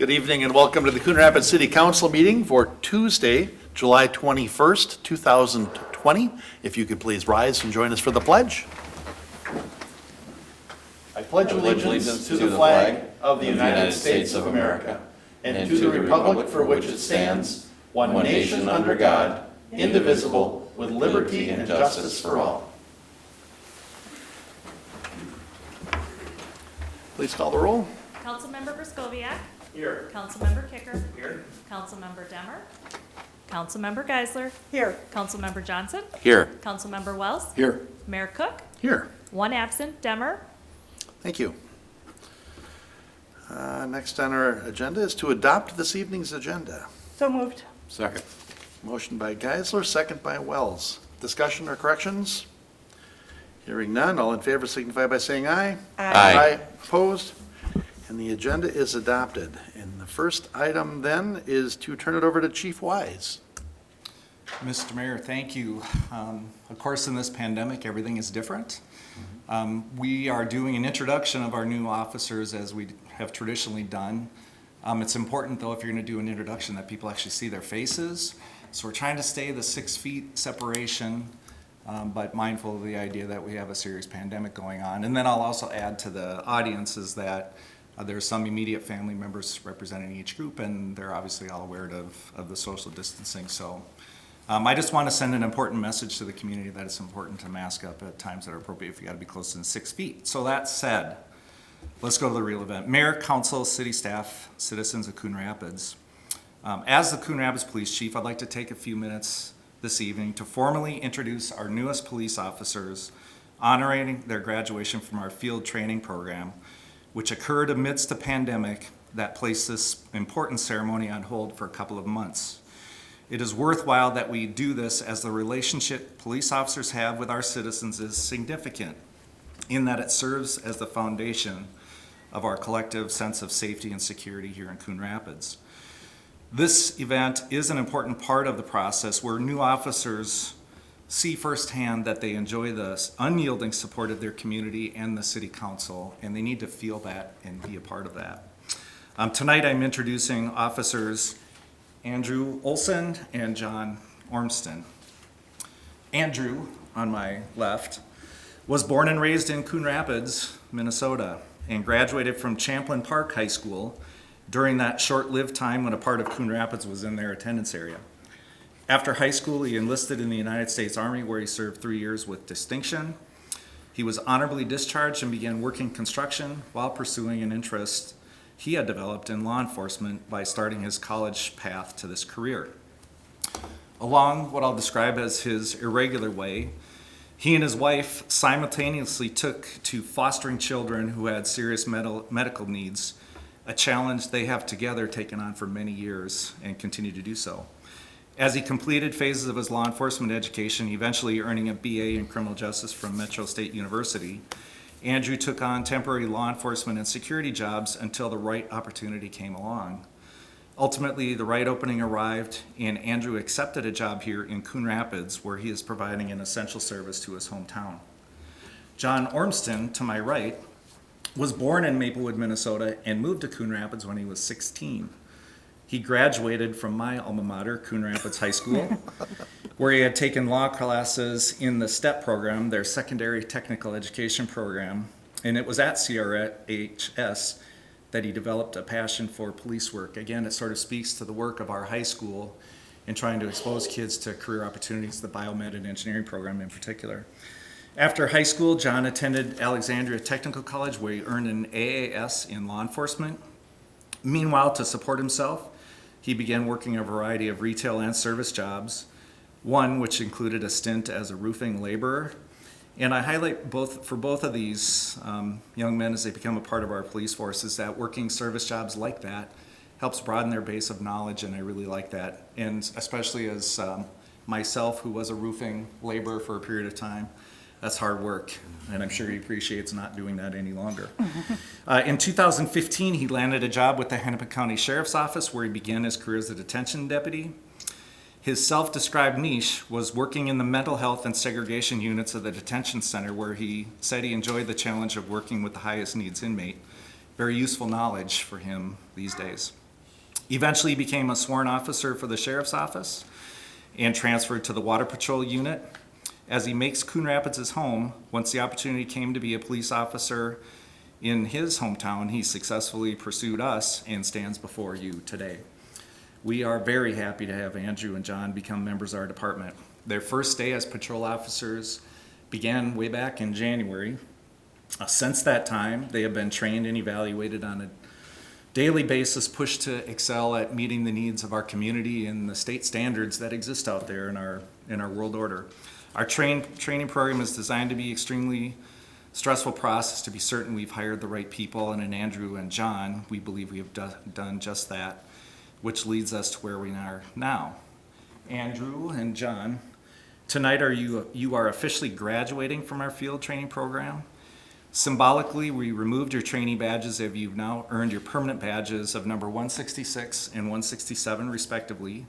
Good evening and welcome to the Coon Rapids City Council meeting for Tuesday, July 21st, 2020. If you could please rise and join us for the pledge. I pledge allegiance to the flag of the United States of America and to the republic for which it stands, one nation under God, indivisible, with liberty and justice for all. Please call the roll. Councilmember Briscoviac. Here. Councilmember Kicker. Here. Councilmember Demmer. Councilmember Geisler. Here. Councilmember Johnson. Here. Councilmember Wells. Here. Mayor Cook. Here. One absent, Demmer. Thank you. Next on our agenda is to adopt this evening's agenda. So moved. Second. Motion by Geisler, second by Wells. Discussion or corrections? Hearing none, all in favor signify by saying aye. Aye. Opposed? And the agenda is adopted. And the first item then is to turn it over to Chief Wise. Mr. Mayor, thank you. Of course, in this pandemic, everything is different. We are doing an introduction of our new officers as we have traditionally done. It's important, though, if you're going to do an introduction, that people actually see their faces. So we're trying to stay the 6 feet separation, but mindful of the idea that we have a serious pandemic going on. And then I'll also add to the audience is that there's some immediate family members representing each group, and they're obviously all aware of the social distancing. So I just want to send an important message to the community that it's important to mask up at times that are appropriate if you got to be closer than 6 feet. So that said, let's go to the real event. Mayor, council, city staff, citizens of Coon Rapids. As the Coon Rapids Police Chief, I'd like to take a few minutes this evening to formally introduce our newest police officers, honoring their graduation from our field training program, which occurred amidst a pandemic that placed this important ceremony on hold for a couple of months. It is worthwhile that we do this as the relationship police officers have with our citizens is significant in that it serves as the foundation of our collective sense of safety and security here in Coon Rapids. This event is an important part of the process where new officers see firsthand that they enjoy the unyielding support of their community and the city council, and they need to feel that and be a part of that. Tonight I'm introducing officers Andrew Olson and John Ormston. Andrew, on my left, was born and raised in Coon Rapids, Minnesota, and graduated from Champlain Park High School during that short-lived time when a part of Coon Rapids was in their attendance area. After high school, he enlisted in the United States Army, where he served 3 years with distinction. He was honorably discharged and began working construction while pursuing an interest he had developed in law enforcement by starting his college path to this career. Along what I'll describe as his irregular way, he and his wife simultaneously took to fostering children who had serious medical needs, a challenge they have together taken on for many years and continue to do so. As he completed phases of his law enforcement education, eventually earning a BA in criminal justice from Metro State University, Andrew took on temporary law enforcement and security jobs until the right opportunity came along. Ultimately, the right opening arrived, and Andrew accepted a job here in Coon Rapids, where he is providing an essential service to his hometown. John Ormston, to my right, was born in Maplewood, Minnesota, and moved to Coon Rapids when he was 16. He graduated from my alma mater, Coon Rapids High School, where he had taken law classes in the STEP program, their secondary technical education program, and it was at CRHS that he developed a passion for police work. Again, it sort of speaks to the work of our high school in trying to expose kids to career opportunities, the biomed and engineering program in particular. After high school, John attended Alexandria Technical College, where he earned an AAS in law enforcement. Meanwhile, to support himself, he began working a variety of retail and service jobs, one which included a stint as a roofing laborer. And I highlight for both of these young men as they become a part of our police force is that working service jobs like that helps broaden their base of knowledge, and I really like that. And especially as myself, who was a roofing laborer for a period of time, that's hard work, and I'm sure he appreciates not doing that any longer. In 2015, he landed a job with the Hennepin County Sheriff's Office, where he began his career as a detention deputy. His self-described niche was working in the mental health and segregation units of the detention center, where he said he enjoyed the challenge of working with the highest needs inmate. Very useful knowledge for him these days. Eventually became a sworn officer for the sheriff's office and transferred to the water patrol unit. As he makes Coon Rapids his home, once the opportunity came to be a police officer in his hometown, he successfully pursued us and stands before you today. We are very happy to have Andrew and John become members of our department. Their first day as patrol officers began way back in January. Since that time, they have been trained and evaluated on a daily basis, pushed to excel at meeting the needs of our community and the state standards that exist out there in our world order. Our training program is designed to be extremely stressful process to be certain we've hired the right people, and in Andrew and John, we believe we have done just that, which leads us to where we are now. Andrew and John, tonight you are officially graduating from our field training program. Symbolically, we removed your trainee badges as you've now earned your permanent badges of number 166 and 167 respectively.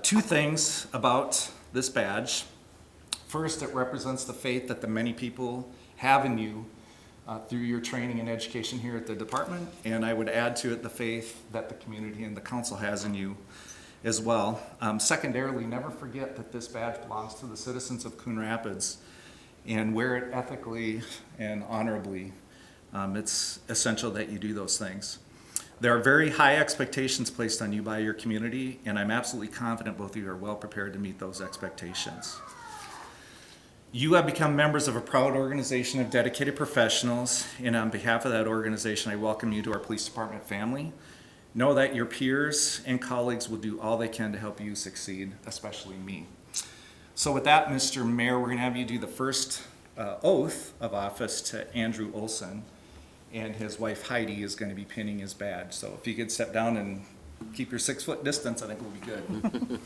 Two things about this badge. First, it represents the faith that the many people have in you through your training and education here at the department, and I would add to it the faith that the community and the council has in you as well. Secondarily, never forget that this badge belongs to the citizens of Coon Rapids, and wear it ethically and honorably. It's essential that you do those things. There are very high expectations placed on you by your community, and I'm absolutely confident both of you are well prepared to meet those expectations. You have become members of a proud organization of dedicated professionals, and on behalf of that organization, I welcome you to our police department family. Know that your peers and colleagues will do all they can to help you succeed, especially me. So with that, Mr. Mayor, we're going to have you do the first oath of office to Andrew Olson, and his wife Heidi is going to be pinning his badge. So if you could step down and keep your 6 foot distance, I think we'll be good.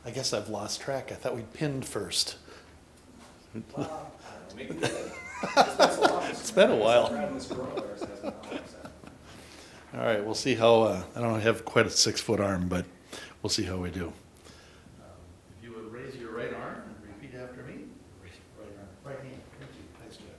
I guess I've lost track. I thought we'd pinned first. It's been a while. All right, we'll see how, I don't have quite a 6 foot arm, but we'll see how we do. If you would raise your right arm and repeat after me. Right hand. Thank you. Nice job.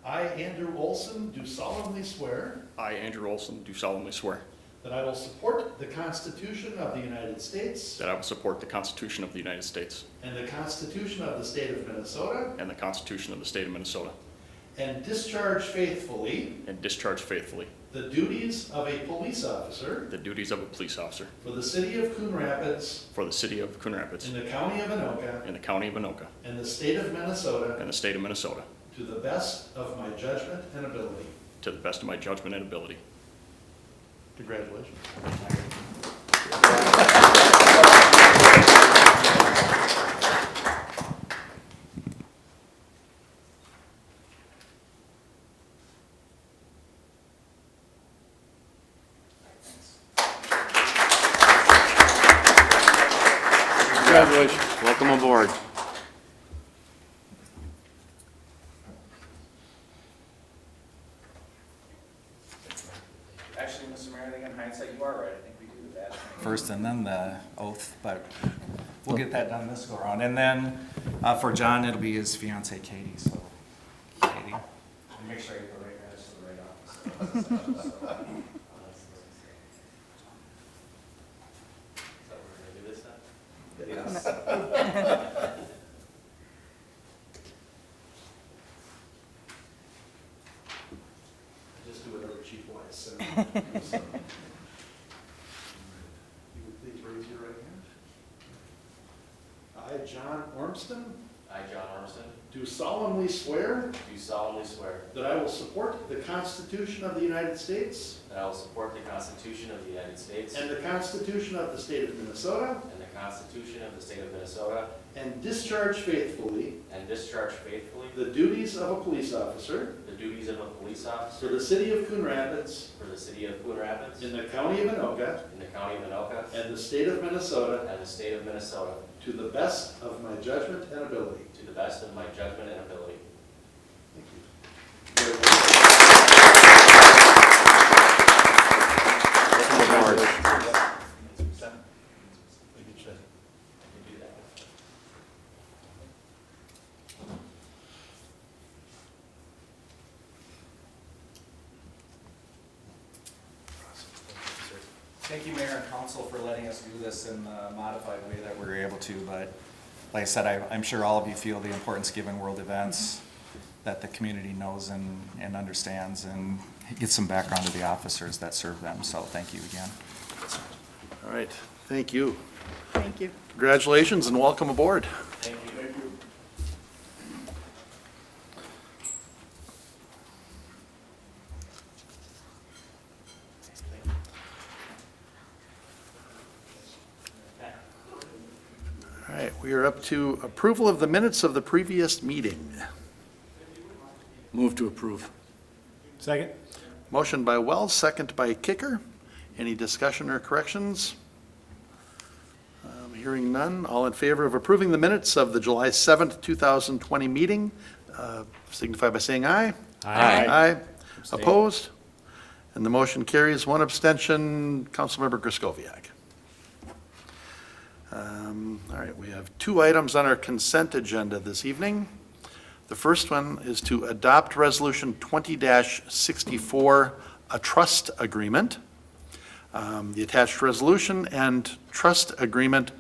I, Andrew Olson, do solemnly swear I, Andrew Olson, do solemnly swear that I will support the Constitution of the United States that I will support the Constitution of the United States and the Constitution of the State of Minnesota, and the Constitution of the State of Minnesota, and discharge faithfully and discharge faithfully the duties of a police officer the duties of a police officer for the city of Coon Rapids, for the city of Coon Rapids, in the county of Anoka, in the county of Anoka, and the state of Minnesota, and the state of Minnesota, to the best of my judgment and ability. to the best of my judgment and ability. Congratulations. Congratulations. Welcome aboard. Actually, Mr. Mayor, I think in hindsight, you are right. I think we do the badge first and then the oath, but we'll get that done this go around. And then for John, it'll be his fiancee, Katie. So, Katie, make sure I get the right badge to the right office. Just do whatever Chief Wise said. You would please raise your right hand. I, John Ormston, I, John Ormston, do solemnly swear do solemnly swear that I will support the Constitution of the United States that I will support the Constitution of the United States and the Constitution of the State of Minnesota, and the Constitution of the State of Minnesota, and discharge faithfully and discharge faithfully the duties of a police officer the duties of a police for officer the city of Coon Rapids, for the city of Coon Rapids, in the county of Anoka, in the county of Anoka, and the state of Minnesota, and the state of Minnesota, to the best of my judgment and ability. to the best of my judgment and ability. Thank you. Thank you, Mayor and Council, for letting us do this in the modified way that we were able to, but like I said, I'm sure all of you feel the importance given world events that the community knows and understands, and get some background to the officers that serve them, so thank you again. All right, thank you. Thank you. Congratulations and welcome aboard. Thank you. All right, we are up to approval of the minutes of the previous meeting. Move to approve. Second? Motion by Wells, second by Kicker. Any discussion or corrections? Hearing none, all in favor of approving the minutes of the July 7th, 2020 meeting, signify by saying aye. Aye. Aye. Opposed? And the motion carries. One abstention, Councilmember Griscoviac. All right, we have two items on our consent agenda this evening. The first one is to adopt Resolution 20-64, a trust agreement. The attached resolution and trust agreement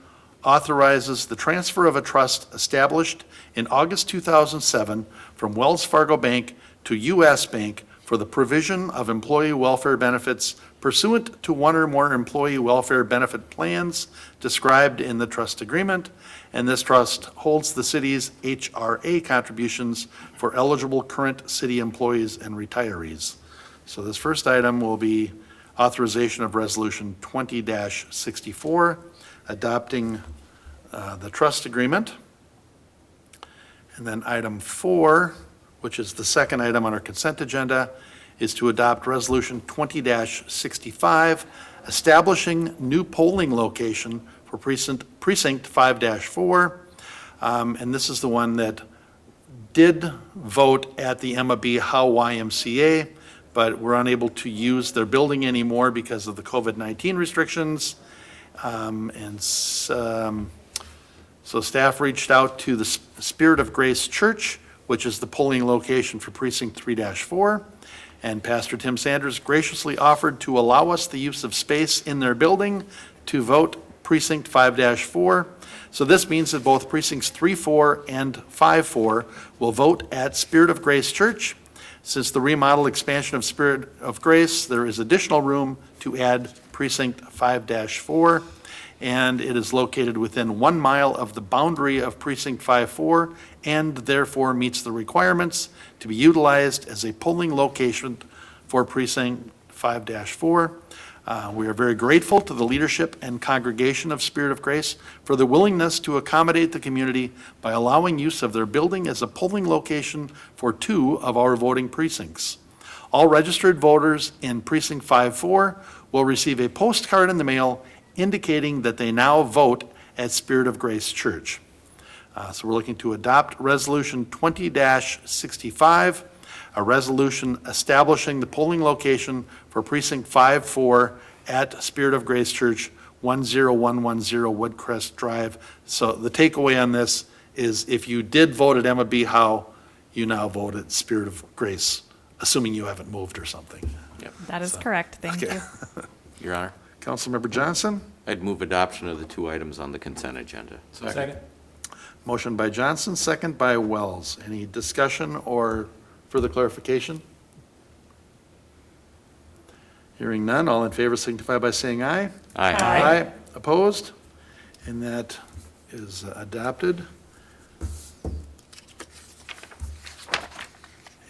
authorizes the transfer of a trust established in August 2007 from Wells Fargo Bank to U.S. Bank for the provision of employee welfare benefits pursuant to one or more employee welfare benefit plans described in the trust agreement, and this trust holds the city's HRA contributions for eligible current city employees and retirees. So this first item will be authorization of Resolution 20-64, adopting the trust agreement. And then item 4, which is the second item on our consent agenda, is to adopt Resolution 20-65, establishing new polling location for Precinct 5-4. And this is the one that did vote at the Emma B. Howe YMCA, but we're unable to use their building anymore because of the COVID-19 restrictions. So staff reached out to the Spirit of Grace Church, which is the polling location for Precinct 3-4. And Pastor Tim Sanders graciously offered to allow us the use of space in their building to vote Precinct 5-4. So this means that both Precincts 3-4 and 5-4 will vote at Spirit of Grace Church. Since the remodel expansion of Spirit of Grace, there is additional room to add Precinct 5-4, and it is located within 1 mile of the boundary of Precinct 5-4, and therefore meets the requirements to be utilized as a polling location for Precinct 5-4. We are very grateful to the leadership and congregation of Spirit of Grace for the willingness to accommodate the community by allowing use of their building as a polling location for 2 of our voting precincts. All registered voters in Precinct 5-4 will receive a postcard in the mail indicating that they now vote at Spirit of Grace Church. So we're looking to adopt Resolution 20-65, a resolution establishing the polling location for Precinct 5-4 at Spirit of Grace Church, 10110 Woodcrest Drive. So the takeaway on this is if you did vote at Emma B. Howe, you now vote at Spirit of Grace, assuming you haven't moved or something. That is correct. Thank Okay. you. Your Honor, Councilmember Johnson? I'd move adoption of the 2 items on the consent agenda. Second? Motion by Johnson, second by Wells. Any discussion or further clarification? Hearing none, all in favor signify by saying aye. Aye. Aye. Opposed? And that is adopted.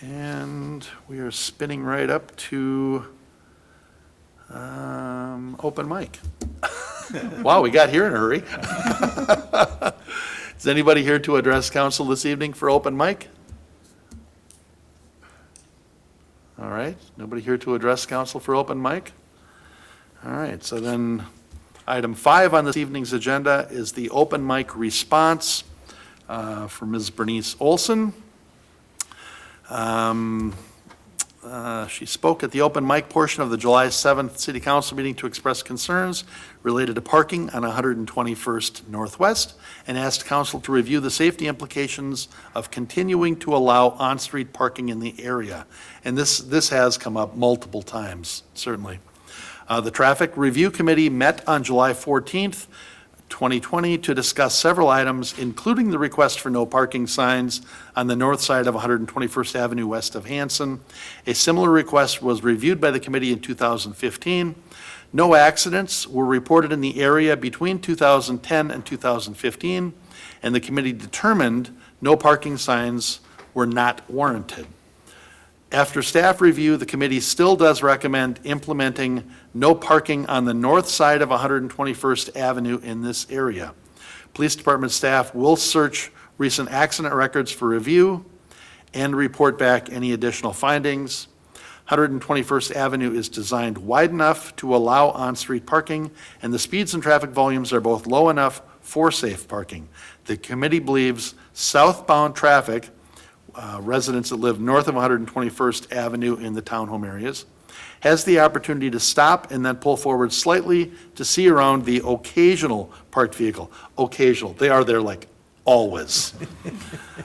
And we are spinning right up to open mic. Wow, we got here in a hurry. Is anybody here to address council this evening for open mic? All right, nobody here to address council for open mic? All right, so then item 5 on this evening's agenda is the open mic response for Ms. Bernice Olson. She spoke at the open mic portion of the July 7th City Council meeting to express concerns related to parking on 121st Northwest and asked council to review the safety implications of continuing to allow on-street parking in the area. And this has come up multiple times, certainly. The Traffic Review Committee met on July 14th, 2020 to discuss several items, including the request for no parking signs on the north side of 121st Avenue west of Hanson. A similar request was reviewed by the committee in 2015. No accidents were reported in the area between 2010 and 2015, and the committee determined no parking signs were not warranted. After staff review, the committee still does recommend implementing no parking on the north side of 121st Avenue in this area. Police Department staff will search recent accident records for review and report back any additional findings. 121st Avenue is designed wide enough to allow on-street parking, and the speeds and traffic volumes are both low enough for safe parking. The committee believes southbound traffic, residents that live north of 121st Avenue in the townhome areas, has the opportunity to stop and then pull forward slightly to see around the occasional parked vehicle. Occasional, they are there like always.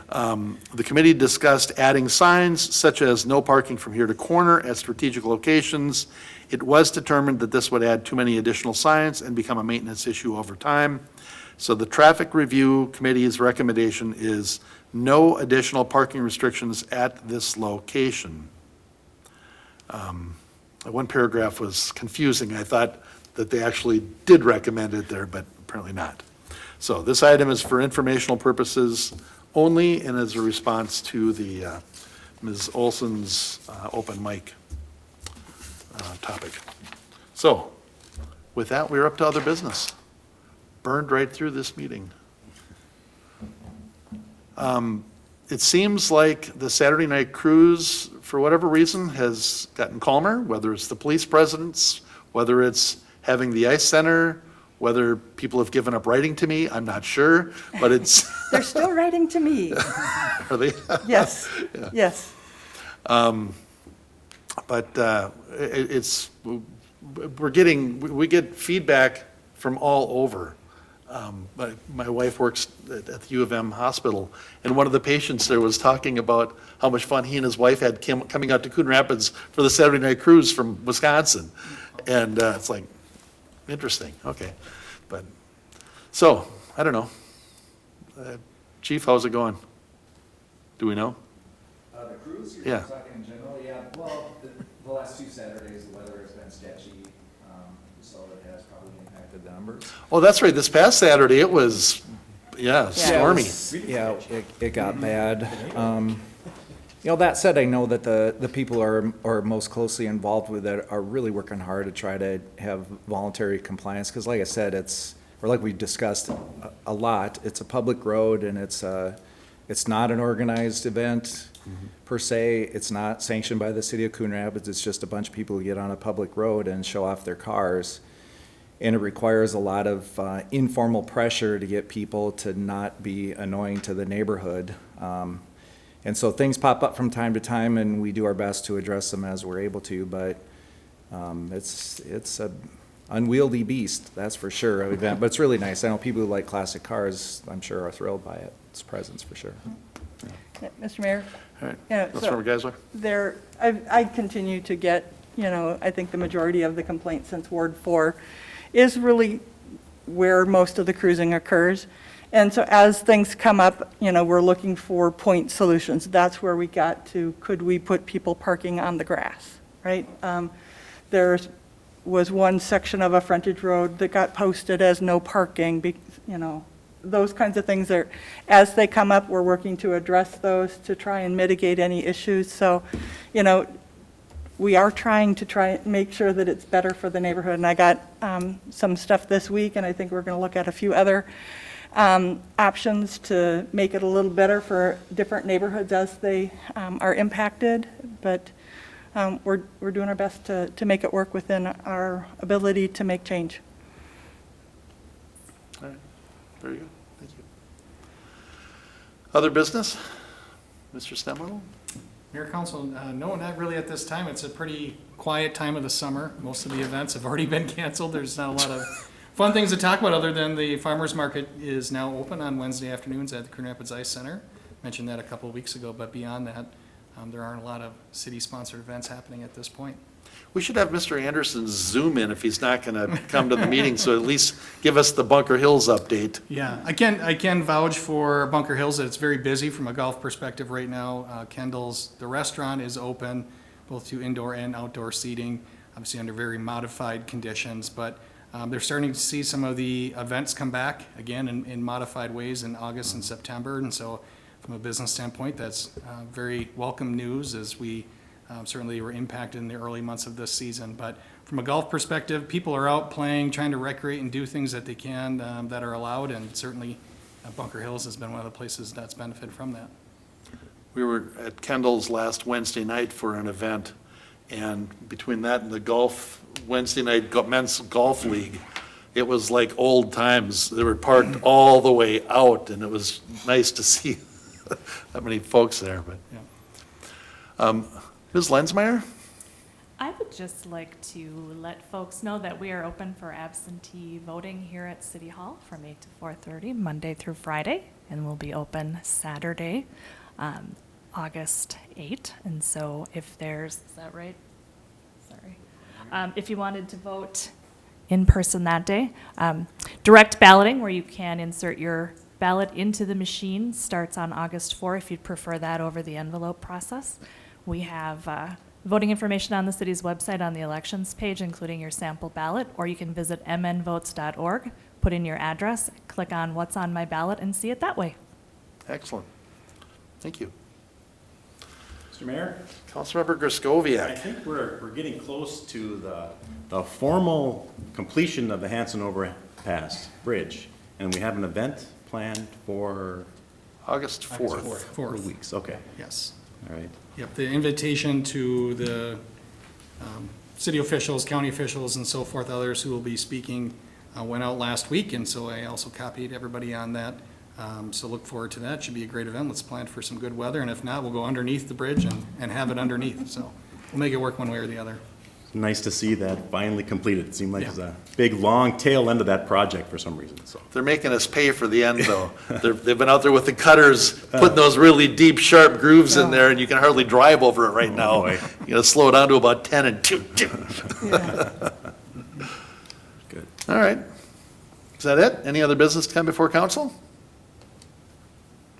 The committee discussed adding signs such as no parking from here to corner at strategic locations. It was determined that this would add too many additional signs and become a maintenance issue over time. So the Traffic Review Committee's recommendation is no additional parking restrictions at this location. One paragraph was confusing. I thought that they actually did recommend it there, but apparently not. So this item is for informational purposes only and as a response to the Ms. Olson's open mic topic. So with that, we're up to other business. Burned right through this meeting. It seems like the Saturday night cruise, for whatever reason, has gotten calmer, whether it's the police presence, whether it's having the ice center, whether people have given up writing to me, I'm not sure, but it's. They're still writing to me. Are they? Yes, yes. But we get feedback from all over. My wife works at the U of M hospital, and one of the patients there was talking about how much fun he and his wife had coming out to Coon Rapids for the Saturday night cruise from Wisconsin. And it's like, interesting, okay. But, so, I don't know. Chief, how's it going? Do we know? The cruise, Yeah. you're talking in general, yeah, well, the last two Saturdays, the weather has been sketchy, so it has probably impacted the numbers. Oh, that's right, this past Saturday, it was, stormy. Yeah, it got bad. That said, I know that the people who are most closely involved with it are really working hard to try to have voluntary compliance, because like I said, like we discussed a lot, it's a public road, and it's not an organized event per se. It's not sanctioned by the city of Coon Rapids. It's just a bunch of people who get on a public road and show off their cars. And it requires a lot of informal pressure to get people to not be annoying to the neighborhood. And so things pop up from time to time, and we do our best to address them as we're able to, but it's a unwieldy beast, that's for sure, of event. But it's really nice. I know people who like classic cars, I'm sure, are thrilled by it. Its presence, for sure. Mr. Mayor? All right, Yeah, Councilmember Geisler? I continue to get, I think the majority of the complaints since Ward 4 is really where most of the cruising occurs. And so as things come up, we're looking for point solutions. That's where we got to, could we put people parking on the grass, right? There was one section of a frontage road that got posted as no parking, those kinds of things are, as they come up, we're working to address those to try and mitigate any issues. So, we are trying to make sure that it's better for the neighborhood. And I got some stuff this week, and I think we're going to look at a few other options to make it a little better for different neighborhoods as they are impacted. But we're doing our best to make it work within our ability to make change. All right, very good, thank you. Other business? Mr. Stemmerl? Mayor, Council, no, not really at this time. It's a pretty quiet time of the summer. Most of the events have already been canceled. There's not a lot of fun things to talk about other than the farmer's market is now open on Wednesday afternoons at the Coon Rapids Ice Center. Mentioned that a couple of weeks ago, but beyond that, There aren't a lot of city-sponsored events happening at this point. We should have Mr. Anderson zoom in if he's not going to come to the meeting, so at least give us the Bunker Hills update. Yeah, I can vouch for Bunker Hills that it's very busy from a golf perspective right now. Kendall's, the restaurant is open, both to indoor and outdoor seating, obviously under very modified conditions, but they're starting to see some of the events come back again in modified ways in August and September, and so from a business standpoint, that's very welcome news as we certainly were impacted in the early months of this season. But from a golf perspective, people are out playing, trying to recreate and do things that they can that are allowed, and certainly Bunker Hills has been one of the places that's benefited from that. We were at Kendall's last Wednesday night for an event, and between that and the golf, Wednesday night men's golf league, it was like old times. They were parked all the way out, and it was nice to see that many folks there. But Ms. Lensmeyer? I would just like to let folks know that we are open for absentee voting here at City Hall from 8 to 4:30, Monday through Friday, and we'll be open Saturday, August 8. And so if there's, is that right? Sorry. If you wanted to vote in person that day, direct balloting, where you can insert your ballot into the machine, starts on August 4 if you'd prefer that over the envelope process. We have voting information on the city's website on the elections page, including your sample ballot, or you can visit mnvotes.org, put in your address, click on what's on my ballot, and see it that way. Excellent. Thank you. Mr. Mayor, Councilmember I Griscoviac. think we're getting close to the formal completion of the Hanson Overpass Bridge, and we have an event planned for August 4th. 4th. weeks. Okay, Yes. all right. Yep, the invitation to the city officials, county officials, and so forth, others who will be speaking, went out last week, and so I also copied everybody on that. So look forward to that. Should be a great event. Let's plan for some good weather, and if not, we'll go underneath the bridge and have it underneath. So we'll make it work one way or the other. Nice to see that finally completed. It seemed like it was a big, long tail end of that project for some reason, so. They're making us pay for the end, though. They've been out there with the cutters, putting those really deep, sharp grooves in there, and you can hardly drive over it right now. boy. You gotta slow down to about 10 and toot, toot. Good. All right. Is that it? Any other business to come before council?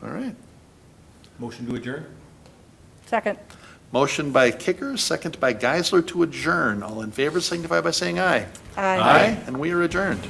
All right. Motion to adjourn? Second. Motion by Kicker, second by Geisler to adjourn. All in favor signify by saying aye. Aye. And we are adjourned.